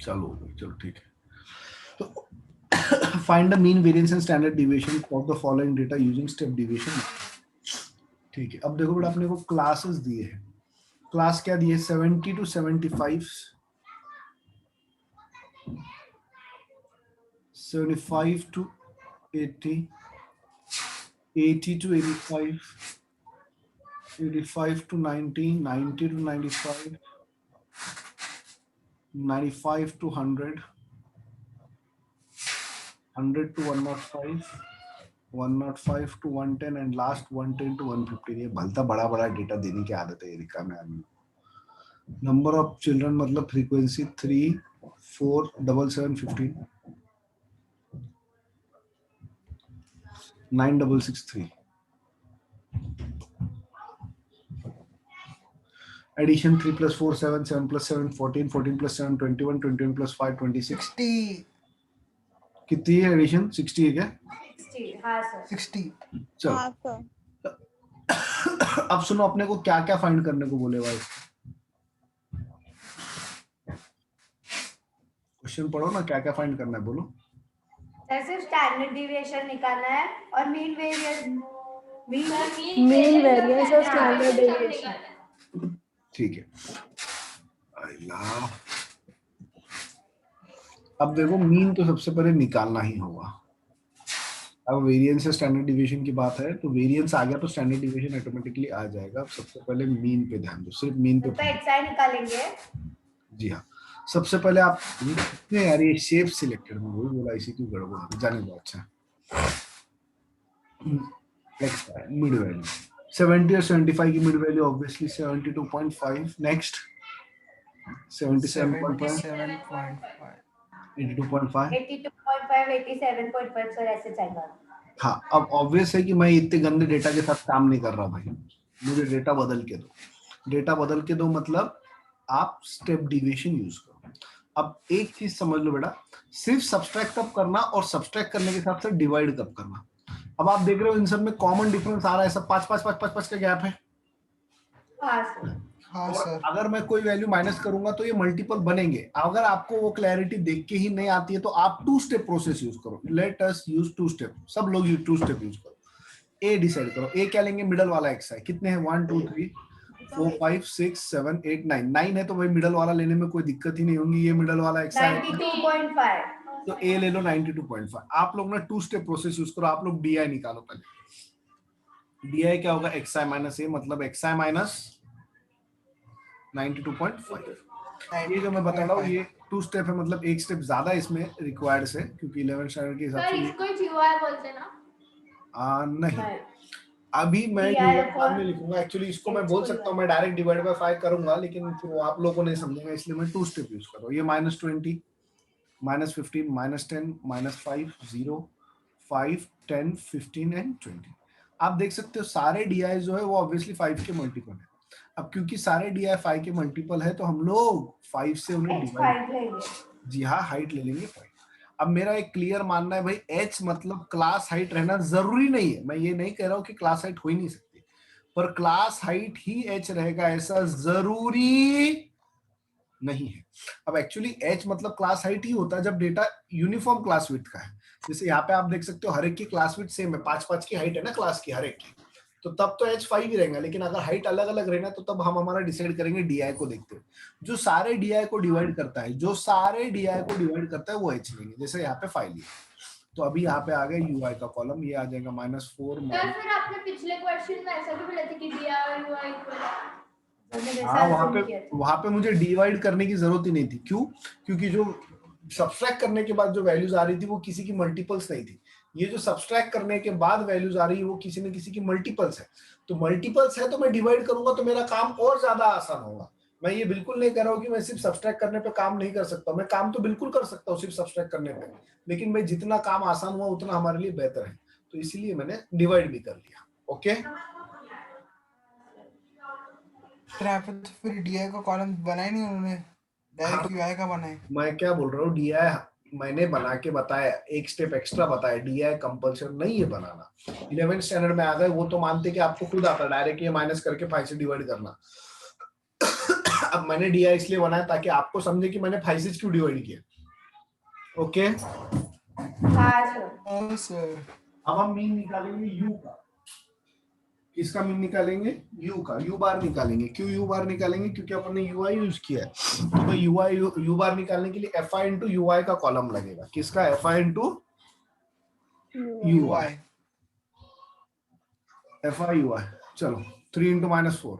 चलो ठीक है। तो find the mean variance and standard deviation of the following data using step deviation. ठीक है, अब देखो बेटा अपने को क्लासेस दिए हैं। क्लास क्या दिए? 70 to 75, 75 to 80, 80 to 85, 85 to 90, 90 to 95, 95 to 100, 100 to 105, 105 to 110 and last 110 to 115। ये भलता बड़ा बड़ा डेटा देने की आदत है एरिका में आदमी। नंबर ऑफ चिल्ड्रन मतलब frequency 3, 4, 7, 7, 15, 9, 6, 6, 3। Addition 3 plus 4, 7, 7 plus 7, 14, 14 plus 7, 21, 21 plus 5, 26। 60। कितनी है एडिशन? 60 है क्या? 60, हाँ सर। 60। चलो हाँ सर। अब सुनो अपने को क्या क्या फाइंड करने को बोले भाई। क्वेश्चन पढ़ो ना, क्या क्या फाइंड करना है बोलो। सर सिर्फ स्टैंडर्ड डिविएशन निकालना है और मीन वेरिएंस, मीन वेरिएंस और स्टैंडर्ड डिविएशन। ठीक है, अब देखो मीन तो सबसे पहले निकालना ही होगा। अब वेरिएंस से स्टैंडर्ड डिविएशन की बात है तो वेरिएंस आ गया तो स्टैंडर्ड डिविएशन ऑटोमेटिकली आ जाएगा। अब सबसे पहले मीन पे ध्यान दो, सिर्फ मीन पे। तो एक्सआई निकालेंगे। जी हाँ, सबसे पहले आप यार ये शेप सिलेक्टेड में वही बोला, इसी क्यों गड़बड़ है जाने दो। अच्छा एक्सआई मिड वैल्यू 70 और 75 की mid value obviously 72.5। Next 77.5, 82.5, 82.5, 87.5 sir ऐसे चाहिए। हाँ, अब ऑब्वियस है कि मैं इतने गंदे डेटा के साथ काम नहीं कर रहा भाई, मुझे डेटा बदल के दो। डेटा बदल के दो मतलब आप स्टेप डिविएशन यूज करो। अब एक चीज समझ लो बेटा, सिर्फ सब्सट्रैक्ट कब करना और सब्सट्रैक्ट करने के साथ साथ डिवाइड कब करना। अब आप देख रहे हो इन सब में कॉमन डिफरेंस आ रहा है, सब 5 5 5 5 5 का गैप है। हाँ सर। हाँ सर। अगर मैं कोई वैल्यू माइनस करूंगा तो ये मल्टीपल बनेंगे। अगर आपको वो क्लैरिटी देख के ही नहीं आती है तो आप 2 स्टेप प्रोसेस यूज करो। लेट अस यूज 2 स्टेप, सब लोग 2 स्टेप यूज करो। ए डिसाइड करो, ए क्या लेंगे? मिडल वाला एक्स है। कितने हैं? 1 2 3 4 5 6 7 8 9। 9 है तो भाई मिडल वाला लेने में कोई दिक्कत ही नहीं होगी। ये मिडल वाला एक्स है 92.5, तो ए ले लो 92.5। आप लोग ना 2 स्टेप प्रोसेस यूज करो। आप लोग डी आई निकालो पहले। डी आई क्या होगा? एक्स आई माइनस ए, मतलब एक्स आई माइनस 92.5। ये जो मैं बता रहा हूँ ये 2 स्टेप है, मतलब एक स्टेप ज्यादा इसमें रिक्वायर्ड से, क्योंकि 11th स्टैंडर्ड के हिसाब से इसको जीवाई बोलते ना? नहीं, अभी मैं बाद में लिखूंगा। एक्चुअली इसको मैं बोल सकता हूँ, मैं डायरेक्ट डिवाइड बाय 5 करूंगा, लेकिन फिर वो आप लोगों ने समझेंगे, इसलिए मैं 2 स्टेप यूज कर रहा हूँ। ये -20, -15, -10, -5, 0, 5, 10, 15 एंड 20। आप देख सकते हो सारे डीआई जो है वो ऑब्वियसली 5 के मल्टीपल है। अब क्योंकि सारे डीआई 5 के मल्टीपल है तो हम लोग 5 से उन्हें डिवाइड लेंगे। जी हाँ, हाइट ले लेंगे 5। अब मेरा एक क्लियर मानना है भाई, एच मतलब क्लास हाइट रहना जरूरी नहीं है। मैं ये नहीं कह रहा हूं कि क्लास हाइट हो ही नहीं सकती, पर क्लास हाइट ही एच रहेगा ऐसा जरूरी नहीं है। अब एक्चुअली एच मतलब क्लास हाइट ही होता है जब डेटा यूनिफॉर्म क्लास विड्थ का है। जैसे यहाँ पे आप देख सकते हो हर एक की क्लास विड्थ सेम है, 5-5 की हाइट है ना क्लास की हर एक की, तो तब तो एच 5 ही रहेगा। लेकिन अगर हाइट अलग अलग रहना तो तब हम हमारा डिसाइड करेंगे डीआई को देखते हुए। जो सारे डीआई को डिवाइड करता है, वो एच लेंगे। जैसे यहाँ पे 5 लिया, तो अभी यहाँ पे आ गया यूआई का कॉलम, ये आ जाएगा -4। फिर आपने पिछले क्वेश्चन में ऐसा भी बोला था कि डीआई और यूआई इक्वल है। हाँ, वहां पे मुझे डिवाइड करने की जरूरत ही नहीं थी। क्यों? क्योंकि जो सब्सट्रैक्ट करने के बाद जो वैल्यूज आ रही थी वो किसी की मल्टीपल्स नहीं थी। ये जो सब्सट्रैक्ट करने के बाद वैल्यूज आ रही है वो किसी न किसी की मल्टीपल्स है। तो मल्टीपल्स है तो मैं डिवाइड करूंगा तो मेरा काम और ज्यादा आसान होगा। मैं ये बिल्कुल नहीं कह रहा हूँ कि मैं सिर्फ सब्सट्रैक्ट करने पे काम नहीं कर सकता। मैं काम तो बिल्कुल कर सकता हूँ सिर्फ सब्सट्रैक्ट करने पे, लेकिन मैं जितना काम आसान हुआ उतना हमारे लिए बेहतर है, तो इसीलिए मैंने डिवाइड भी कर लिया। ओके, फिर डीआई का कॉलम बनाया नहीं उन्होंने, डायरेक्ट यूआई का बनाया। मैं क्या बोल रहा हूँ, डीआई मैंने बना के बताया, एक स्टेप एक्स्ट्रा बताया। डीआई कंपल्सरी नहीं है बनाना। 11th स्टैंडर्ड में आ गए वो तो मानते कि आपको खुद आता डायरेक्ट ये माइनस करके 5 से डिवाइड करना। अब मैंने DI इसलिए बनाया ताकि आपको समझे कि मैंने 5 से क्यों डिवाइड किया. ओके हाँ सर. हाँ सर. अब हम मीन निकालेंगे U का. किसका मीन निकालेंगे? U का. U बार निकालेंगे. क्यों U बार निकालेंगे? क्योंकि अपन ने UI यूज किया है. तो U बार निकालने के लिए FI इंटू UI का कॉलम लगेगा. किसका? FI into UI. FI UI. चलो 3 इंटू -4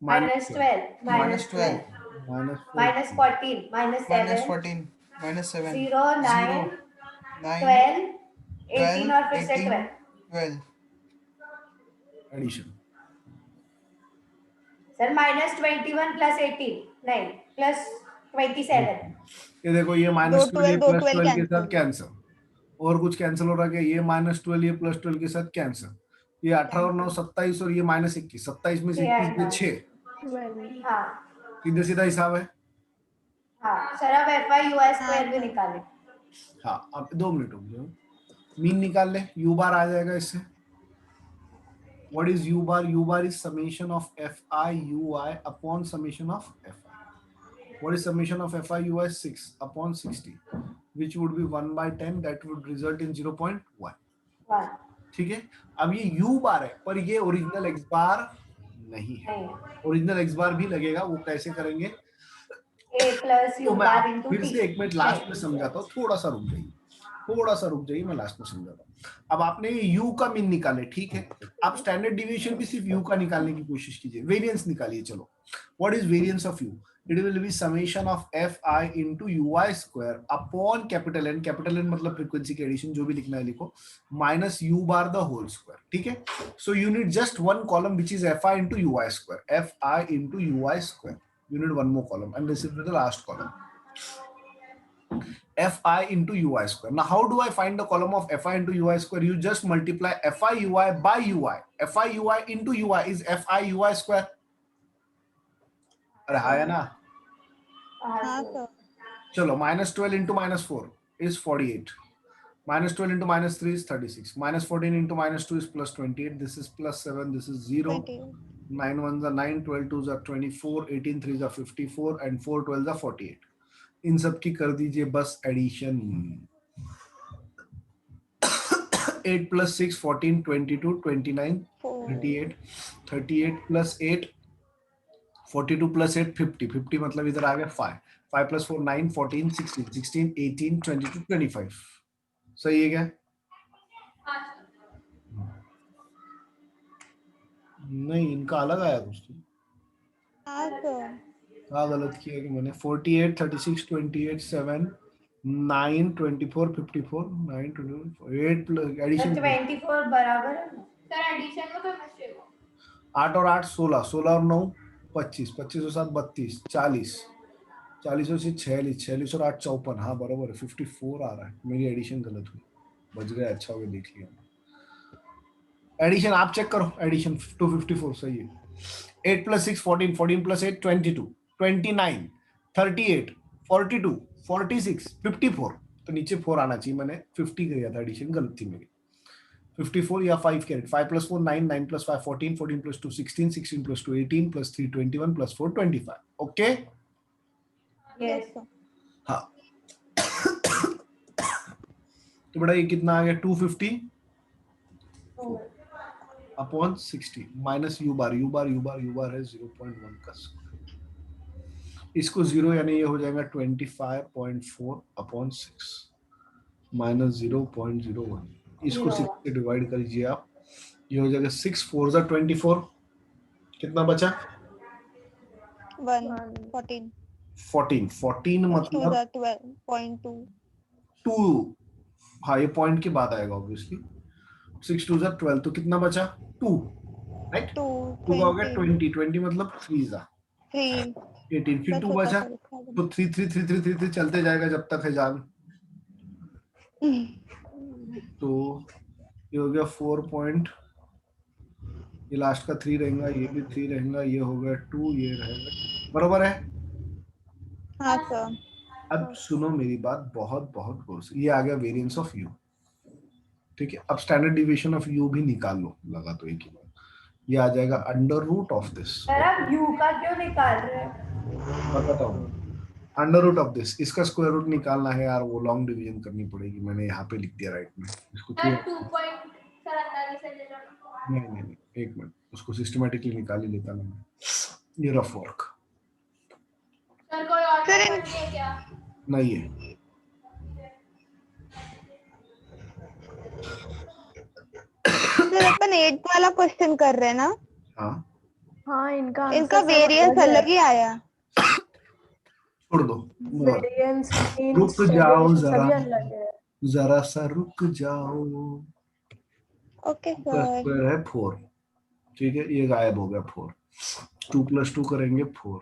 -12 -12 -14 -7 -14 -7 0 9 9 12 18 और फिर से 12. 12 एडिशन. सर -21 + 18 नहीं +27. ये देखो ये दो -12 ये 12 +12 के साथ cancel. कैंसिल. और कुछ कैंसिल हो रहा है क्या? ये -12 ये +12 के साथ कैंसिल. ये 18 और 9 27 और ये -21. 27 में से 21 में 6. हाँ सीधे सीधा हिसाब है. हाँ सर. अब FI UI स्क्वायर भी निकालें. हाँ अब 2 मिनट रुक जाओ. मीन निकाल ले. U बार आ जाएगा इससे. What is U bar? U bar is summation of FI UI upon summation of FI. What is summation of FI UI? 6 upon 60, which would be 1/10. That would result in 0.1. 1 ठीक है. अब ये U बार है पर ये original X बार नहीं है. Original X बार भी लगेगा. वो कैसे करेंगे? A + तो U मैं बार into फिर T. से एक मिनट लास्ट में समझाता हूँ. थोड़ा सा रुक जाइए. मैं लास्ट में समझाता हूँ. अब आपने ये U का मीन निकाले. ठीक है. आप स्टैंडर्ड डिविएशन भी सिर्फ U का निकालने की कोशिश कीजिए. वेरिएंस निकालिए. चलो what is variance of U? It will be summation of FI into UI square upon capital N. Capital N मतलब frequency के एडिशन. जो भी लिखना है लिखो. minus U bar the whole square. ठीक है. So you need just one column which is FI into UI square. FI into UI square. You need one more column and this is the last column. FI into UI square. Now how do I find the column of FI into UI square? You just multiply FI UI by UI. FI UI into UI is FI UI square. अरे हाँ ना. हाँ sir. चलो -12 into -4 is 48. -12 into -3 is 36. -14 into -2 is +28. This is +7. This is 0. 20. 9 1s are 9. 12 2s are 24. 18 3s are 54 and 4 12s are 48. इन सब की कर दीजिए बस एडिशन. 8 + 6 14 22 29 38 38 + 8 42 + 8 50. 50 मतलब इधर आ गया 5. 5 + 4 9 14 16 16 18 22 25. सही है क्या? नहीं इनका अलग आया कुछ. हाँ सर. हाँ गलत किया कि मैंने. 48 36 28 7 9 24 54 9 24 8 प्लस एडिशन 24 बराबर है. सर एडिशन में कोई मिस्टेक हो? 8 और 8 16 16 और 9 25 25 और 7 32 40 40 और 6 46 46 और 8 54. हाँ बराबर है. 54 आ रहा है. मेरी एडिशन गलत हुई. बच गया. अच्छा हो गया देख लिया. एडिशन आप चेक करो. एडिशन 254 सही है. 8 + 6 14 14 + 8 22 29 38 42 46 54. तो नीचे 4 आना चाहिए. मैंने 50 किया था. एडिशन गलत थी मेरी. 54 या 5 कैरेट. 5 + 4 9 9 + 5 14 14 + 2 16 16 + 2 18 + 3 21 + 4 25. ओके. Yes sir. हाँ. तो बड़ा ये कितना आ गया? 250 अपॉन 60 माइनस U बार. U बार है 0.1 का. इसको 0 यानी ये हो जाएगा 25.4 अपॉन 6 माइनस 0.01. इसको 6 से डिवाइड करिए आप. ये हो जाएगा 6 4 जा 24. कितना बचा? 1 14. 14 2 मतलब 12.2. 2. हाँ ये पॉइंट के बाद आएगा ऑब्वियसली. 6 2 जा 12. तो कितना बचा? 2 राइट. 2 2 का हो गया 20 मतलब 3 जा 3. 18. फिर 2 बचा तो 3 3 3 3 3 3 चलते जाएगा जब तक है जान. तो ये हो गया 4 पॉइंट. ये लास्ट का 3 रहेगा. ये भी 3 रहेगा. ये हो गया 2. ये रहेगा. बराबर है. हाँ सर. अब सुनो मेरी बात बहुत बहुत गौर से. ये आ गया वेरिएंस ऑफ U. ठीक है. अब स्टैंडर्ड डिविएशन ऑफ U भी निकाल लो. लगा तो एक ही बात. ये आ जाएगा under root of this. Sir आप U का क्यों निकाल रहे हैं? बताता हूँ। अंडर रूट ऑफ दिस, इसका स्क्वायर रूट निकालना है यार, वो लॉन्ग डिवीजन करनी पड़ेगी। मैंने यहाँ पे लिख दिया राइट में इसको। सर 2 पॉइंट सर अंदाजे से ले लो। नहीं, एक मिनट, उसको सिस्टमेटिकली निकाल ही लेता मैंने। ये रफ वर्क सर कोई और सर, मेथड नहीं है क्या? नहीं है। सर अपन 8 वाला क्वेश्चन कर रहे हैं ना? हाँ, हाँ इनका इनका वेरिएंस अलग ही आया। छोड़ दो, वेरिएंस रुक जाओ जरा, सभी अलग है। जरा सा रुक जाओ। ओके इसका सर। स्क्वायर है 4, ठीक है, ये गायब हो गया 4। 2 + 2 करेंगे 4।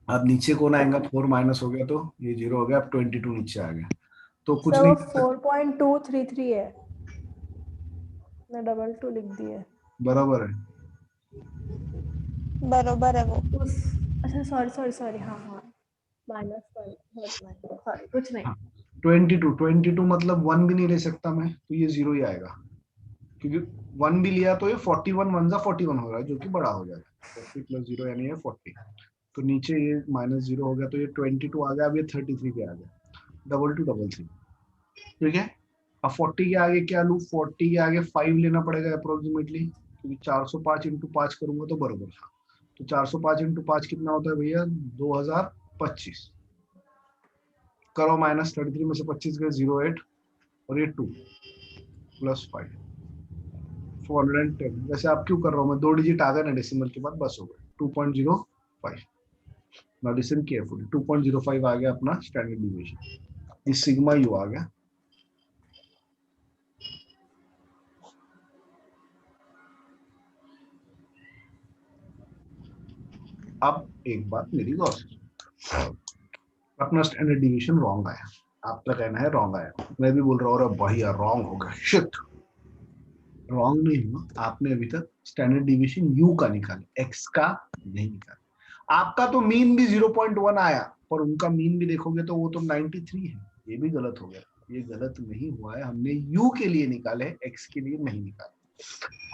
अब नीचे कौन आएगा? 4 माइनस हो गया तो ये 0 हो गया। अब 22 नीचे आ गया, तो कुछ सर नहीं वो 4.233 है, मैं 2 लिख दिए। बराबर है। बरोबर है वो। उस अच्छा सॉरी हाँ -1 सॉरी कुछ नहीं। 22 मतलब 1 भी नहीं ले सकता मैं, तो ये 0 ही आएगा, क्योंकि 1 भी लिया तो ये 41 1 जा 41 हो रहा है, जो कि बड़ा हो जाएगा। 40 + 0 यानी है 40, तो नीचे ये -0 हो गया, तो ये 22 आ गया। अब ये 33 पे आ गया। 2233, ठीक है। अब 40 के आगे क्या लूँ? 40 के आगे 5 लेना पड़ेगा अप्रोक्सीमेटली, क्योंकि 405 × 5 करूंगा तो बराबर था। तो 405 × 5 कितना होता है भैया? 2025। करो माइनस, 33 में से 25 गए 08, और ये 2 + 5 410। वैसे आप क्यों कर रहा हूँ मैं? 2 डिजिट आ गए ना डेसिमल के बाद, बस हो गए। 2.05। नाउ लिसन केयरफुली, 2.05 आ गया अपना स्टैंडर्ड डिविएशन। ये सिग्मा यू आ गया। अब एक बात मेरी गौर से, अपना स्टैंडर्ड डिवीजन रॉन्ग आया। आपका कहना है रॉन्ग आया, मैं भी बोल रहा हूँ अरे भैया रॉन्ग हो गया। शिट, रॉन्ग नहीं हुआ। आपने अभी तक स्टैंडर्ड डिवीजन यू का निकाला, एक्स का नहीं निकाला। आपका तो मीन भी 0.1 आया, पर उनका मीन भी देखोगे तो वो तो 93 है। ये भी गलत हो गया। ये गलत नहीं हुआ है, हमने यू के लिए निकाले, एक्स के लिए नहीं निकाले।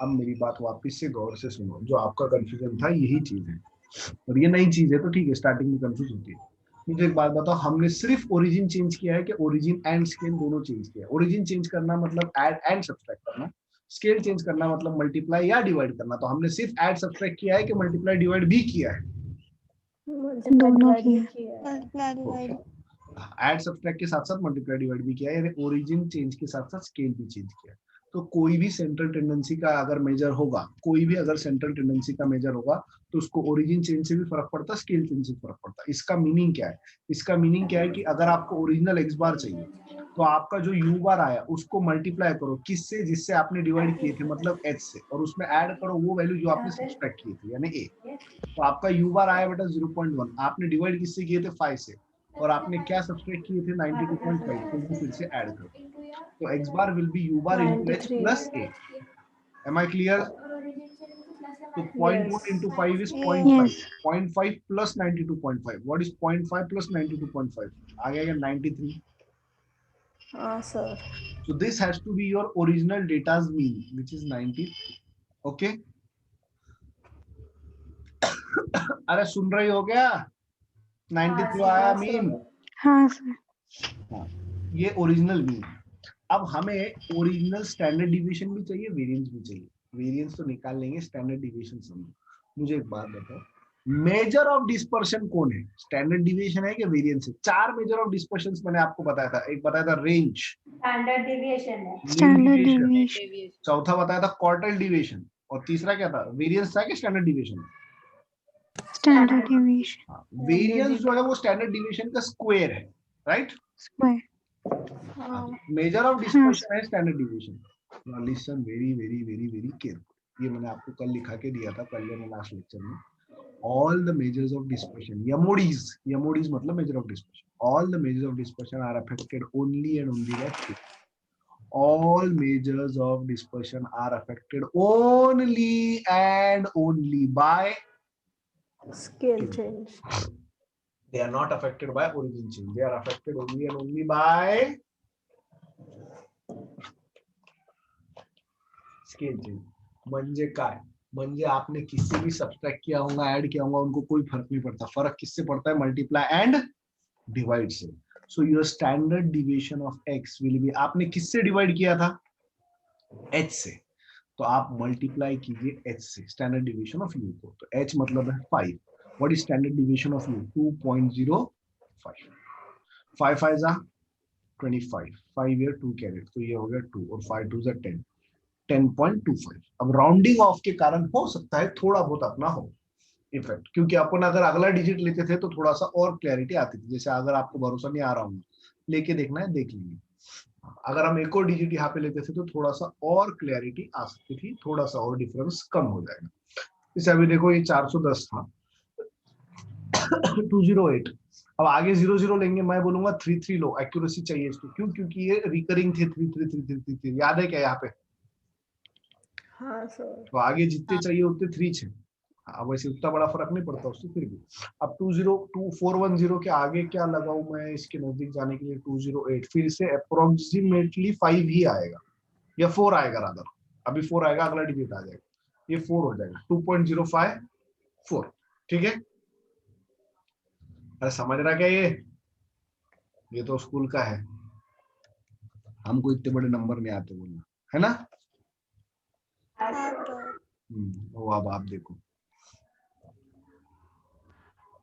अब मेरी बात वापस से गौर से सुनो, जो आपका कंफ्यूजन था यही चीज है, और ये नई चीज है तो ठीक है, स्टार्टिंग में कंफ्यूज होती है। मुझे एक बात बताओ, हमने सिर्फ ओरिजिन चेंज किया है कि ओरिजिन एंड स्केल दोनों चेंज किया? ओरिजिन चेंज करना मतलब ऐड एंड सब्सट्रैक्ट करना, स्केल चेंज करना मतलब मल्टीप्लाई या डिवाइड करना। तो हमने सिर्फ ऐड सब्सट्रैक्ट किया है कि मल्टीप्लाई डिवाइड भी किया है? दोनों ही मल्टीप्लाई डिवाइड। ऐड सब्सट्रैक्ट के साथ साथ मल्टीप्लाई डिवाइड भी किया है, यानी ओरिजिन चेंज के साथ साथ स्केल भी चेंज किया। तो कोई भी सेंट्रल टेंडेंसी का अगर मेजर होगा, कोई भी अगर सेंट्रल टेंडेंसी का मेजर होगा, तो उसको ओरिजिन चेंज से भी फर्क पड़ता है, स्केल चेंज से फर्क पड़ता है। इसका मीनिंग क्या है? इसका मीनिंग क्या है कि अगर आपको ओरिजिनल एक्स बार चाहिए, तो आपका जो यू बार आया उसको मल्टीप्लाई करो किससे? जिससे आपने डिवाइड किए थे, मतलब एच से, और उसमें ऐड करो वो वैल्यू जो आपने सब्सट्रैक्ट किए थे, यानी ए। तो आपका यू बार आया बेटा 0.1, आपने डिवाइड किससे किए थे? 5 से, और आपने क्या सब्सट्रैक्ट किए थे? 92.5, तो वो फिर से ऐड करो। तो x bar will be u bar into h 93 plus a. Am I clear? So 0.1 Yes. into 5 is 0.5. Yes. 0.5 plus 92.5. What is 0.5 plus 92.5? आ गया 93. हाँ sir. So this has to be your original data's mean, which is 93. Okay? अरे सुन रही हो क्या? 93 आया mean. हाँ sir. हाँ, ये ओरिजिनल मीन। अब हमें ओरिजिनल स्टैंडर्ड डिविएशन भी चाहिए, वेरिएंस भी चाहिए। वेरिएंस तो निकाल लेंगे, स्टैंडर्ड डिविएशन समझो। मुझे एक बात बताओ, मेजर ऑफ डिस्पर्शन कौन है? स्टैंडर्ड डिविएशन है कि वेरिएंस है? 4 मेजर ऑफ डिस्पर्शन मैंने आपको बताया था। एक बताया था रेंज, स्टैंडर्ड डिविएशन है। Standard deviation. चौथा बताया था क्वार्टाइल डिविएशन, और तीसरा क्या था? वेरिएंस था कि standard deviation? Standard deviation. Variance जो है वो स्टैंडर्ड डिविएशन का स्क्वायर है, right? Square. Measure of dispersion है standard deviation. Now listen very very very very careful. ये मैंने आपको कल लिखा के दिया था, पहले में लास्ट लेक्चर में। All the measures of dispersion, MODs मतलब measure of dispersion. All the measures of dispersion are affected only and only by scale. All measures of dispersion are affected only and only by Scale change. They are not affected by origin change. They are affected only and only by scale change. म्हणजे काय? म्हणजे आपने किससे भी subtract किया होगा, add किया होगा, उनको कोई फर्क नहीं पड़ता। फर्क किससे पड़ता है? मल्टीप्लाई एंड डिवाइड से। So your standard deviation of x will be, आपने किससे डिवाइड किया था? h से, तो आप मल्टीप्लाई कीजिए h से स्टैंडर्ड डिविएशन ऑफ u को। तो h मतलब है 5। What is standard deviation of u? 2.05। 5 5 जा 25, 5 here 2 कैरेट, तो ये हो गया 2 और 5 2 जा 10, 10.25। अब राउंडिंग ऑफ के कारण हो सकता है थोड़ा बहुत अपना हो इफेक्ट, क्योंकि अपन अगर अगला डिजिट लेते थे तो थोड़ा सा और क्लैरिटी आती थी। जैसे अगर आपको भरोसा नहीं आ रहा हूँ, लेके देखना है देख लेंगे। अगर हम एक और डिजिट यहाँ पे लेते थे तो थोड़ा सा और क्लैरिटी आ सकती थी, थोड़ा सा और डिफरेंस कम हो जाएगा। जैसे अभी देखो ये 410 था 208, अब आगे 00 लेंगे, मैं बोलूंगा 33 लो, एक्यूरेसी चाहिए इसको। क्यों? क्योंकि ये रिकरिंग थे 33333, याद है क्या यहाँ पे? हाँ सर। तो आगे जितने चाहिए उतने 3 छे। अब वैसे उतना बड़ा फर्क नहीं पड़ता उससे, फिर भी। अब 410 के आगे क्या लगाऊं मैं इसके नजदीक जाने के लिए? 208, फिर से अप्रोक्सीमेटली 5 ही आएगा या 4 आएगा रादर। अभी 4 आएगा, अगला डिजिट आ जाएगा, ये 4 हो जाएगा। 2.054, ठीक है? अरे समझ रहा क्या ये तो स्कूल का है, हमको इतने बड़े नंबर नहीं आते बोलना, है ना? वो अब आप देखो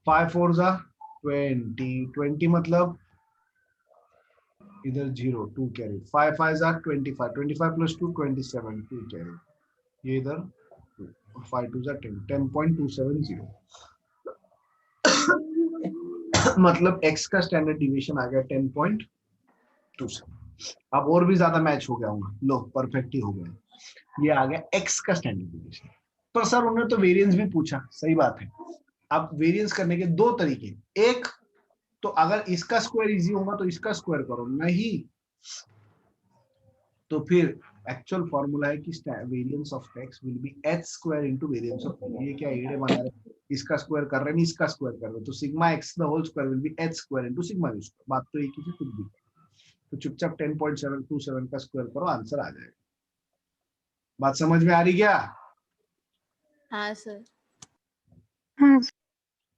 5 4 जा 20, 20 मतलब इधर 0 2 कैरी, 5 5 जा 25, 25 प्लस 2 27 2 कैरी, ये इधर 5 2 जा 10, 10.270 मतलब x का स्टैंडर्ड डिविएशन आ गया 10.27। अब और भी ज्यादा मैच हो गया होगा, लो परफेक्ट ही हो गया, ये आ गया x का स्टैंडर्ड डिविएशन। पर सर उन्होंने तो वेरिएंस भी पूछा, सही बात है। अब वेरिएंस करने के दो तरीके, एक तो अगर इसका स्क्वायर इजी होगा तो इसका स्क्वायर करो, नहीं तो फिर एक्चुअल फॉर्मूला है कि variance of x will be h square into variance of y। ये क्या एड़े बना रहे, इसका स्क्वायर कर रहे हैं, इसका स्क्वायर कर रहे हैं, तो sigma x the whole square will be h square into sigma v square. बात तो एक ही थी, कुछ भी। तो चुपचाप 10.727 का स्क्वायर करो, आंसर आ जाएगा। बात समझ में आ रही क्या? हाँ सर।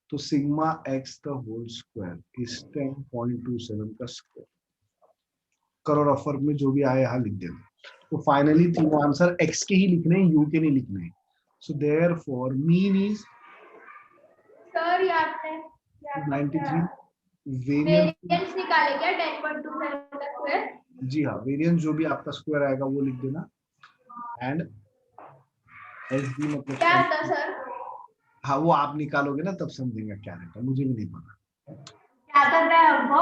तो sigma x the whole square is 10.27 का स्क्वायर करो, रफर में जो भी आए यहाँ लिख देना। तो फाइनली तीनों आंसर x के ही लिखने हैं, u के नहीं लिखने हैं। So therefore mean is sir ये आपने 93। वेरिएंस निकाले क्या 10.27 का स्क्वायर? जी हाँ, वेरिएंस जो भी आपका स्क्वायर आएगा वो लिख देना। एंड एस डी मतलब क्या आता सर? हाँ वो आप निकालोगे ना तब समझेंगे क्या रहता, मुझे भी नहीं पता क्या कर रहा है हमको?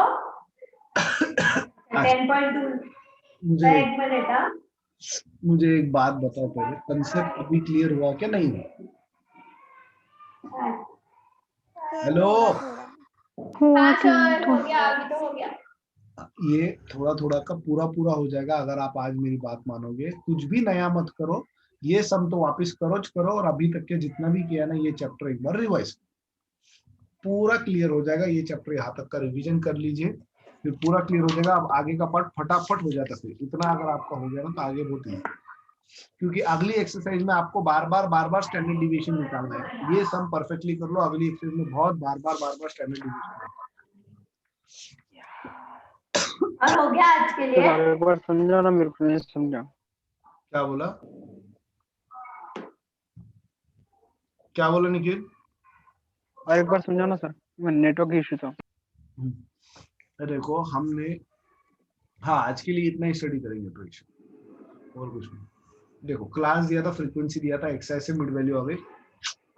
10.2 मुझे एक बात बताओ पहले, कंसेप्ट अभी क्लियर हुआ क्या नहीं हुआ? हेलो, हाँ सर हो गया, अभी तो हो गया। ये थोड़ा थोड़ा का पूरा पूरा हो जाएगा अगर आप आज मेरी बात मानोगे। कुछ भी नया मत करो, ये सम तो वापस करो और अभी तक के जितना भी किया ना ये चैप्टर एक बार रिवाइज, पूरा क्लियर हो जाएगा। ये चैप्टर यहाँ तक का रिवीजन कर लीजिए, फिर पूरा क्लियर हो जाएगा। अब आगे का पार्ट फटाफट हो जाता है। इतना अगर आपका हो गया ना तो आगे बहुत ही, क्योंकि अगली एक्सरसाइज में आपको बार बार स्टैंडर्ड डिविएशन निकालना है। ये सम परफेक्टली कर लो, अगली एक्सरसाइज में बहुत बार बार स्टैंडर्ड डिविएशन। और हो गया आज के लिए। एक बार समझा ना, मेरे को नहीं समझा। क्या बोला? क्या बोला निखिल? और एक बार समझा ना सर, नेटवर्क इशू था। देखो हमने, हाँ आज के लिए इतना ही स्टडी करेंगे प्रोजेक्शन और कुछ नहीं। देखो क्लास दिया था, फ्रीक्वेंसी दिया था, एक्सरसाइज से मिड वैल्यू आ गई।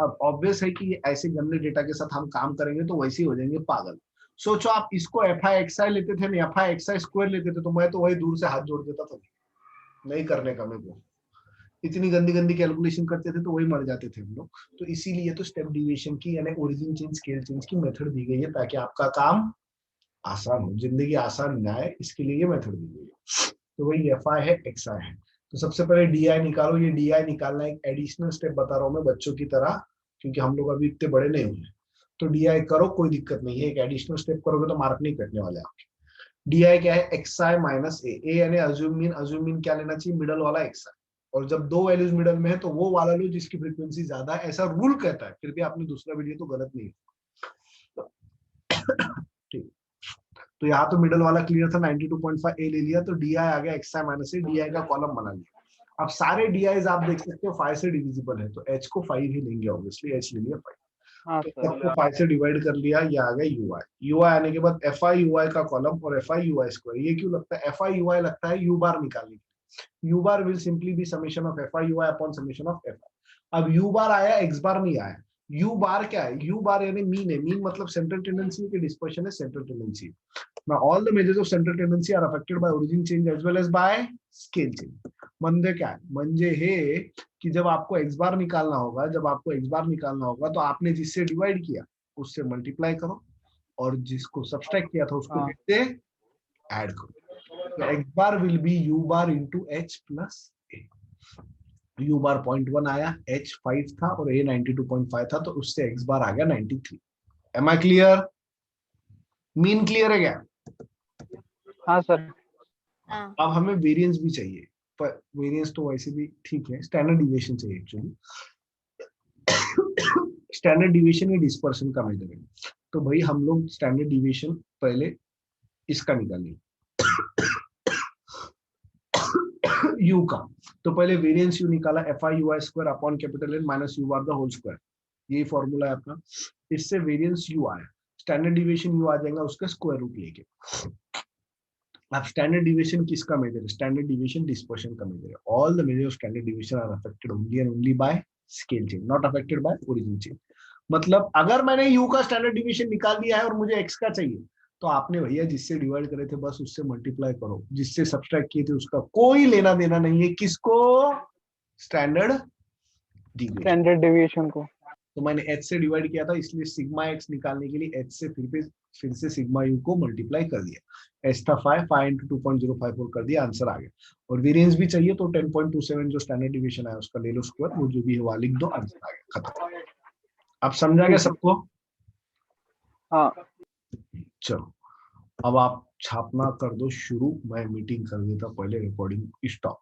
अब ऑब्वियस है कि ऐसे गंदे डेटा के साथ हम काम करेंगे तो वैसे ही हो जाएंगे पागल। सोचो आप इसको FI लेते थे ना, FI स्क्वायर लेते थे, तो मैं तो वही दूर से हाथ जोड़ देता था, नहीं करने का मेरे को। इतनी गंदी गंदी कैलकुलेशन करते थे तो वही मर जाते थे हम लोग। तो इसीलिए तो स्टेप डिविएशन की यानी ओरिजिन चेंज स्केल चेंज की मेथड दी गई है, ताकि आपका काम आसान हो, जिंदगी आसान न आए, इसके लिए ये मेथड दी गई है। तो वही FI है, XI है। तो सबसे पहले DI निकालो। ये DI निकालना एक एडिशनल स्टेप बता रहा हूँ मैं बच्चों की तरह, क्योंकि हम लोग अभी इतने बड़े नहीं हुए। तो DI करो, कोई दिक्कत नहीं है, एक एडिशनल स्टेप करोगे तो मार्क नहीं कटने वाले आपके। DI क्या है? XI minus A। यानी अज्यूम मीन क्या लेना चाहिए? मिडल वाला XI। और जब दो वैल्यूज मिडल में है तो वो वाला लो जिसकी फ्रीक्वेंसी ज्यादा है, ऐसा रूल कहता है। फिर भी आपने दूसरा वीडियो तो गलत नहीं ठीक। तो यहाँ तो मिडल वाला क्लियर था, 92.5 ए ले लिया तो डी आई आ गया xi minus A, D I का कॉलम बना लिया। अब सारे डी आईज आप देख सकते हो 5 से डिविजिबल है, तो h को 5 ही लेंगे ऑब्वियसली, h ले लिया 5। हाँ तो सर। सबको 5 से डिवाइड कर लिया, ये आ गया ui। ui आने के बाद fi ui का कॉलम और fi ui स्क्वायर। ये क्यों लगता है? fi ui लगता है u बार निकालने के लिए। u bar will simply be summation of fi ui upon summation of fi। अब u बार आया, x बार नहीं आया। u बार क्या है? u बार यानी मीन है। मीन मतलब सेंट्रल टेंडेंसी के डिस्पर्शन है central tendency. Now all the measures of central tendency are affected by origin change as well as by scale change। म्हणजे क्या है? म्हणजे हे कि जब आपको x बार निकालना होगा, जब आपको x बार निकालना होगा तो आपने जिससे डिवाइड किया उससे मल्टीप्लाई करो, और जिसको सब्सट्रैक्ट किया था उसको किससे ऐड करो। तो x bar will be u bar into h plus a। u बार 0.1 आया, h 5 था और a 92.5 था, तो उससे x बार आ गया 93। Am I clear? Mean clear है क्या? हाँ सर। हाँ अब हमें वेरिएंस भी चाहिए, पर वेरिएंस तो वैसे भी ठीक है, स्टैंडर्ड डिविएशन चाहिए एक्चुअली। स्टैंडर्ड डिविएशन या डिस्पर्शन का मेजर है, तो भाई हम लोग स्टैंडर्ड डिविएशन पहले इसका निकालेंगे u का। तो पहले वेरिएंस u निकाला, fi ui square upon capital N minus u bar the whole square, यही फॉर्मूला है आपका। इससे वेरिएंस u आया, स्टैंडर्ड डिविएशन u आ जाएगा उसका स्क्वायर रूट लेके। अब स्टैंडर्ड डिविएशन किसका मेजर है? स्टैंडर्ड डिविएशन डिस्पर्शन का मेजर है। All the measure of standard deviation are affected only and only by scale change, not affected by origin change. मतलब अगर मैंने u का स्टैंडर्ड डिविएशन निकाल दिया है और मुझे x का चाहिए, तो आपने भैया जिससे डिवाइड करे थे बस उससे मल्टीप्लाई करो, जिससे सब्सट्रैक्ट किए थे उसका कोई लेना देना नहीं है। किसको? Standard deviation. स्टैंडर्ड डेविएशन को। तो मैंने h से डिवाइड किया था, इसलिए सिग्मा x निकालने के लिए h से फिर से सिग्मा u को मल्टीप्लाई कर दिया। h था 5 इंटू 2.054 कर दिया, आंसर आ गया। और वेरिएंस भी चाहिए तो 10.27 जो स्टैंडर्ड डिविएशन है उसका ले लो स्क्वायर, वो जो भी है वो लिख दो, आंसर आ गया, खत्म। अब समझा गया सबको? हाँ चलो अब आप छापना कर दो शुरू, मैं मीटिंग कर देता पहले, रिकॉर्डिंग स्टॉप।